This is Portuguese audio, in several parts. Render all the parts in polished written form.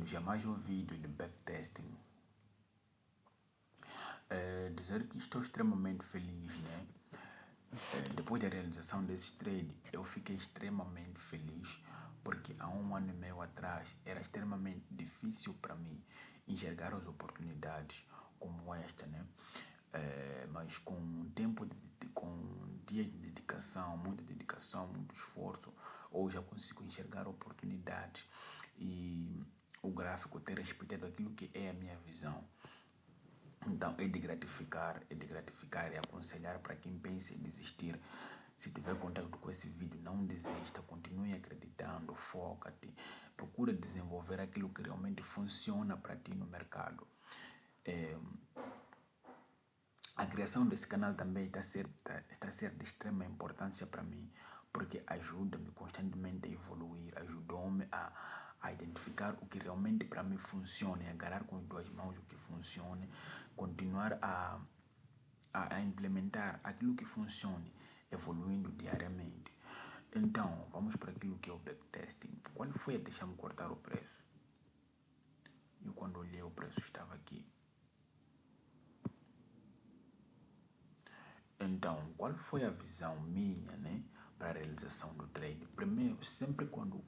jamais ouvido de backtesting. Dizer que estou extremamente feliz, né? Depois da realização desse trade, eu fiquei extremamente feliz porque há 1 ano e meio atrás era extremamente difícil para mim enxergar as oportunidades como esta, né? Mas com tempo, com dias de dedicação, muito esforço, hoje eu consigo enxergar oportunidades e o gráfico ter respeitado aquilo que é a minha visão. Então é de gratificar e aconselhar para quem pensa em desistir. Se tiver contato com esse vídeo, não desista, continue acreditando, foca-te, procura desenvolver aquilo que realmente funciona para ti no mercado. A criação desse canal também está a ser de extrema importância para mim, porque ajuda-me constantemente a evoluir, ajudou-me a identificar o que realmente para mim funciona, e agarrar com as duas mãos o que funciona, continuar a implementar aquilo que funcione, evoluindo diariamente. Então, vamos para aquilo que é o backtesting. Qual foi a deixar-me cortar o preço? Eu quando olhei o preço estava aqui. Então, qual foi a visão minha, né, para a realização do trade? Primeiro, sempre quando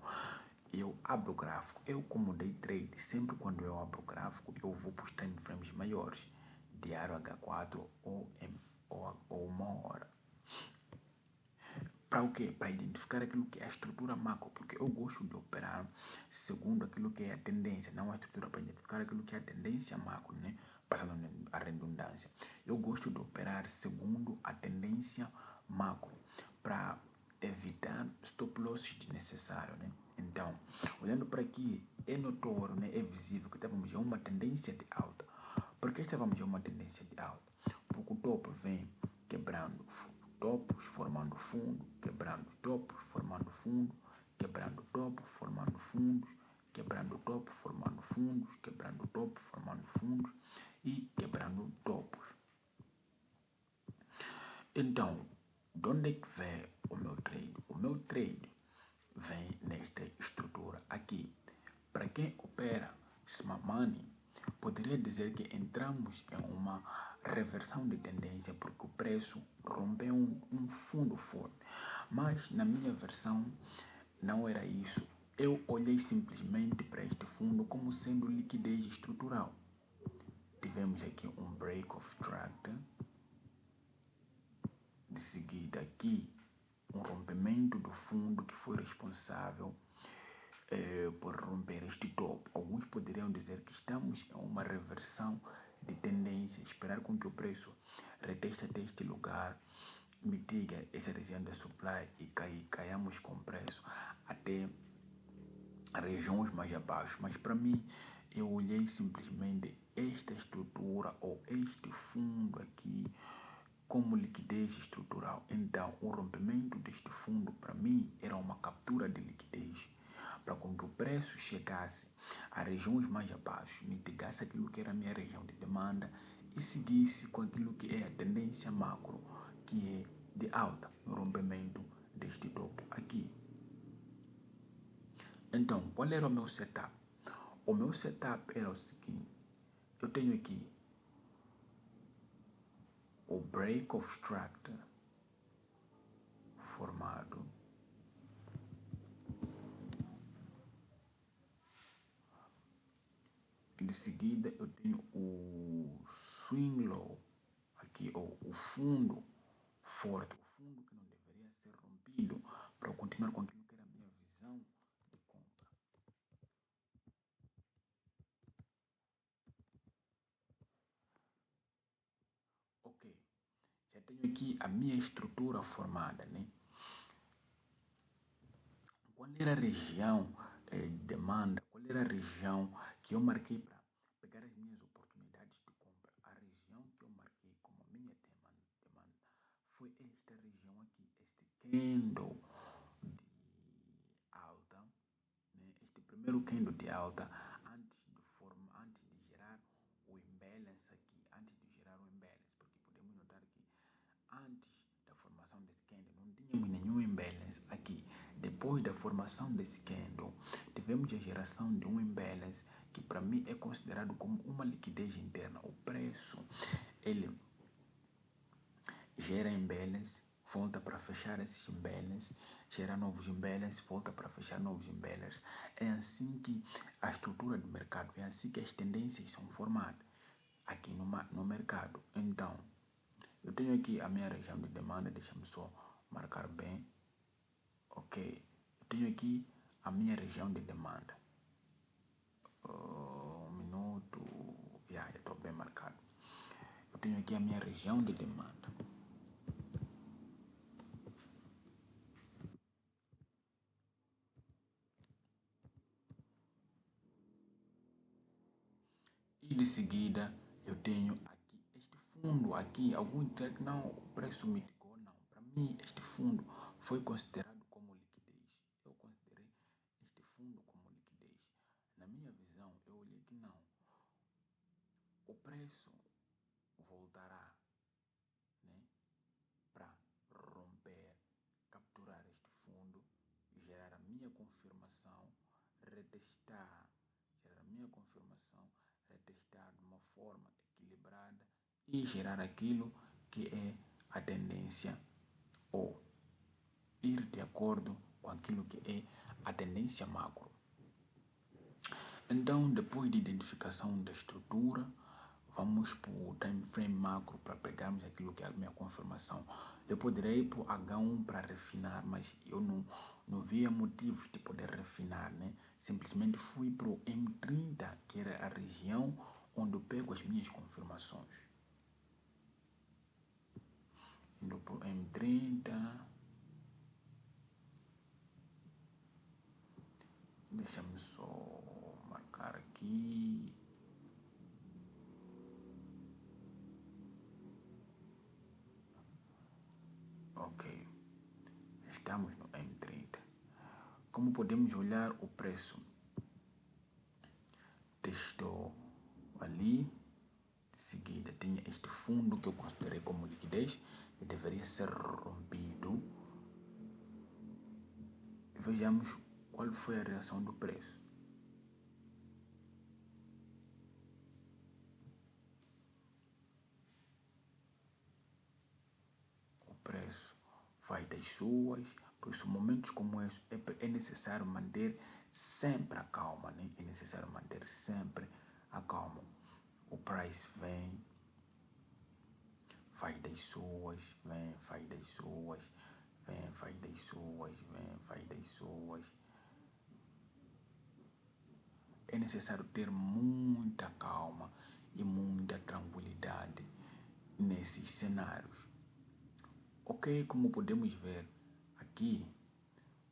eu abro o gráfico, eu como day trade, sempre quando eu abro o gráfico, eu vou para os time frames maiores, diário H4 ou 1 hora. Para o quê? Para identificar aquilo que é a estrutura macro, porque eu gosto de operar segundo aquilo que é a tendência, não a estrutura, para identificar aquilo que é a tendência macro, né? Passando a redundância. Eu gosto de operar segundo a tendência macro, para evitar stop losses desnecessários, né? Então, olhando para aqui, é notório, né? É visível que estávamos em uma tendência de alta. Por que estávamos em uma tendência de alta? Porque o topo vem quebrando topos, formando fundo, quebrando topos, formando fundo, quebrando topo, formando fundos, quebrando topo, formando fundos, quebrando topo, formando fundos e quebrando topos. Então, de onde é que vem o meu trade? O meu trade vem nesta estrutura aqui. Para quem opera smart money, poderia dizer que entramos em uma reversão de tendência porque o preço rompeu um fundo forte. Mas na minha versão não era isso. Eu olhei simplesmente para este fundo como sendo liquidez estrutural. Tivemos aqui um break of structure. De seguida aqui, um rompimento do fundo que foi responsável por romper este topo. Alguns poderiam dizer que estamos em uma reversão de tendência, esperar com que o preço reteste até este lugar, mitiga essa região da supply e caiamos com o preço até regiões mais abaixo. Mas para mim, eu olhei simplesmente esta estrutura ou este fundo aqui como liquidez estrutural. Então, o rompimento deste fundo para mim era uma captura de liquidez, para com que o preço chegasse a regiões mais abaixo, mitigasse aquilo que era a minha região de demanda e seguisse com aquilo que é a tendência macro, que é de alta, no rompimento deste topo aqui. Então, qual era o meu setup? O meu setup era o seguinte: eu tenho aqui o break of structure formado. De seguida eu tenho o swing low, aqui, ou o fundo forte, o fundo que não deveria ser rompido, para eu continuar com aquilo que era a minha visão de compra. Ok, já tenho aqui a minha estrutura formada, né? Qual era a região de demanda? Qual era a região que eu marquei para pegar as minhas oportunidades de compra? A região que eu marquei como minha demanda foi esta região aqui, este candle de alta, né? Este primeiro candle de alta, antes de gerar o imbalance aqui, porque podemos notar que antes da formação desse candle não tínhamos nenhum imbalance aqui. Depois da formação desse candle, tivemos a geração de um imbalance que para mim é considerado como uma liquidez interna. O preço, ele gera imbalance, volta para fechar esses imbalances, gera novos imbalances, volta para fechar novos imbalances. É assim que a estrutura do mercado, é assim que as tendências são formadas aqui no mercado. Então, eu tenho aqui a minha região de demanda, deixa-me só marcar bem. Ok, eu tenho aqui a minha região de demanda. Um minuto, já estou bem marcado. Eu tenho aqui a minha região de demanda. E de seguida eu tenho aqui este fundo aqui. Alguns dizem que não, o preço mitigou. Não, para mim este fundo foi considerado como liquidez. Eu considerei este fundo como liquidez. Na minha visão, eu olhei que não. O preço voltará, né, para romper, capturar este fundo, gerar a minha confirmação, retestar, gerar a minha confirmação, retestar de uma forma equilibrada e gerar aquilo que é a tendência ou ir de acordo com aquilo que é a tendência macro. Então, depois de identificação da estrutura, vamos para o time frame macro para pegarmos aquilo que é a minha confirmação. Eu poderia ir para o H1 para refinar, mas eu não via motivos de poder refinar, né? Simplesmente fui para o M30, que era a região onde eu pego as minhas confirmações. Indo para o M30. Deixa-me só marcar aqui. Ok, estamos no M30. Como podemos olhar, o preço testou ali. De seguida, tinha este fundo que eu considerei como liquidez, que deveria ser rompido. Vejamos qual foi a reação do preço. O preço vai das suas, por isso momentos como esse é necessário manter sempre a calma, né? É necessário manter sempre a calma. O price vem, faz das suas, vem, faz das suas, vem, faz das suas, vem, faz das suas. É necessário ter muita calma e muita tranquilidade nesses cenários. Ok, como podemos ver aqui,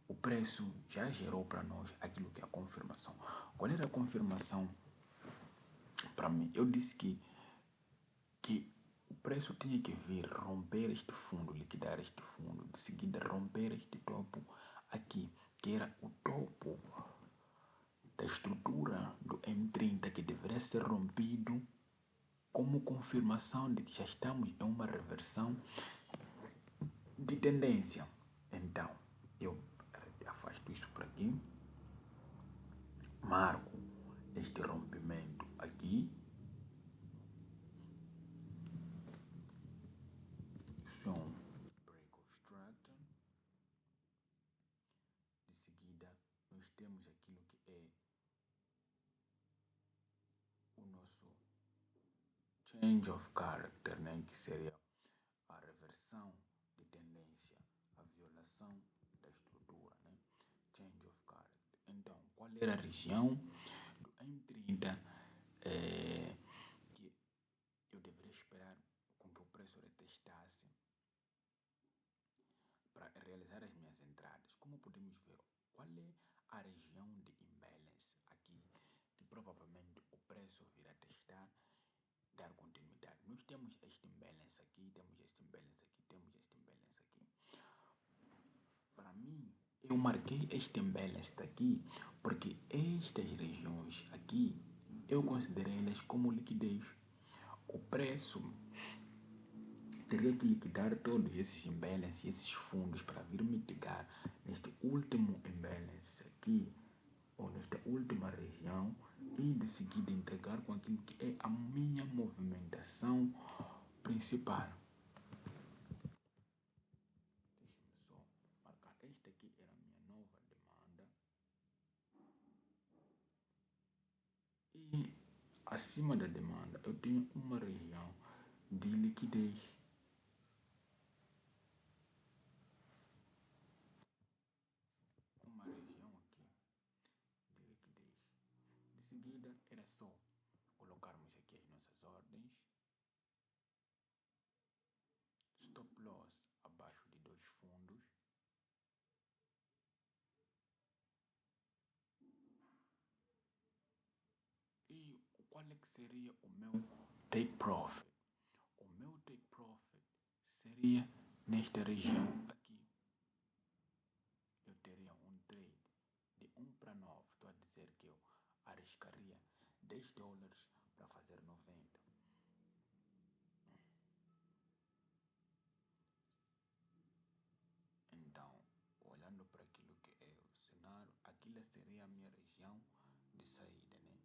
o preço já gerou para nós aquilo que é a confirmação. Qual era a confirmação para mim? Eu disse que o preço tinha que vir romper este fundo, liquidar este fundo, de seguida romper este topo aqui, que era o topo da estrutura do M30, que deveria ser rompido como confirmação de que já estamos em uma reversão de tendência. Então, eu afasto isso por aqui, marco este rompimento aqui, som break of structure. De seguida, nós temos aquilo que é o nosso change of character, né? Que seria a reversão de tendência, a violação da estrutura, né? Change of character. Então, qual era a região do M30 que eu deveria esperar com que o preço retestasse para realizar as minhas entradas? Como podemos ver, qual é a região de imbalance aqui que provavelmente o preço virá testar, dar continuidade? Nós temos este imbalance aqui, temos este imbalance aqui, temos este imbalance aqui. Para mim, eu marquei este imbalance daqui porque estas regiões aqui eu considerei elas como liquidez. O preço teria que liquidar todos esses imbalances, esses fundos para vir mitigar neste último imbalance aqui, ou nesta última região e de seguida entregar com aquilo que é a minha movimentação principal. Deixa-me só marcar. Esta aqui era a minha nova demanda. E acima da demanda eu tenho uma região de liquidez. Uma região aqui de liquidez. De seguida era só colocarmos aqui as nossas ordens. Stop loss abaixo de 2 fundos. E qual é que seria o meu take profit? O meu take profit seria nesta região aqui. Eu teria um trade de 1 para 9. Estou a dizer que eu arriscaria $10 para fazer 90. Então, olhando para aquilo que é o cenário, aquilo seria a minha região de saída, né?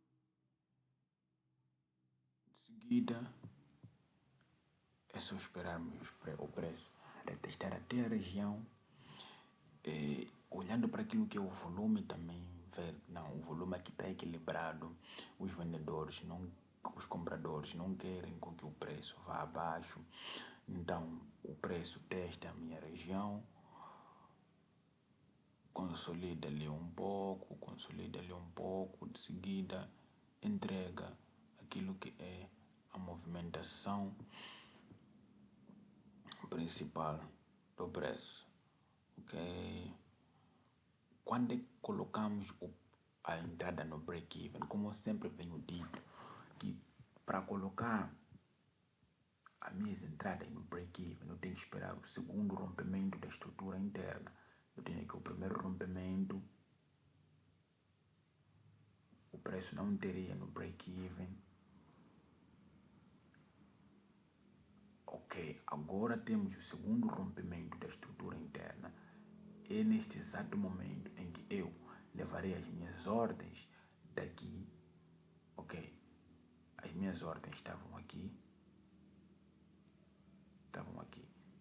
De seguida, é só esperarmos o preço retestar até a região. Olhando para aquilo que é o volume também, ver, não, o volume aqui está equilibrado, os vendedores, não, os compradores não querem com que o preço vá abaixo, então o preço testa a minha região, consolida ali um pouco, de seguida entrega aquilo que é a movimentação principal do preço, ok? Quando é que colocamos a entrada no break-even, como eu sempre venho dito, que para colocar as minhas entradas no break-even, eu tenho que esperar o segundo rompimento da estrutura interna. Eu tenho aqui o primeiro rompimento, o preço não teria no break-even. Ok, agora temos o segundo rompimento da estrutura interna. É neste exato momento em que eu levarei as minhas ordens daqui, ok? As minhas ordens estavam aqui.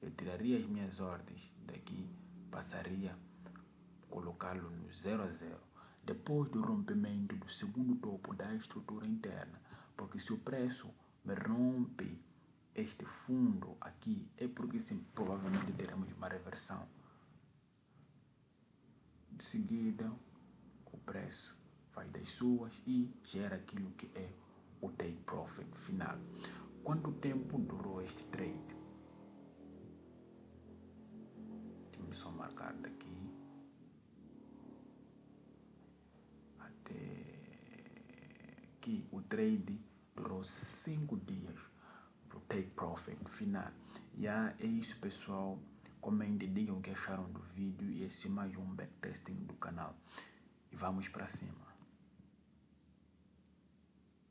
Eu tiraria as minhas ordens daqui, passaria a colocá-lo no 0 a 0. Depois do rompimento do segundo topo da estrutura interna, porque se o preço me rompe este fundo aqui, é porque sim, provavelmente teremos uma reversão. De seguida, o preço vai das suas e gera aquilo que é o take profit final. Quanto tempo durou este trade? Deixa-me só marcar daqui até que o trade durou 5 dias para o take profit final. E é isso, pessoal. Comentem, digam o que acharam do vídeo e esse é mais um backtesting do canal. E vamos para cima.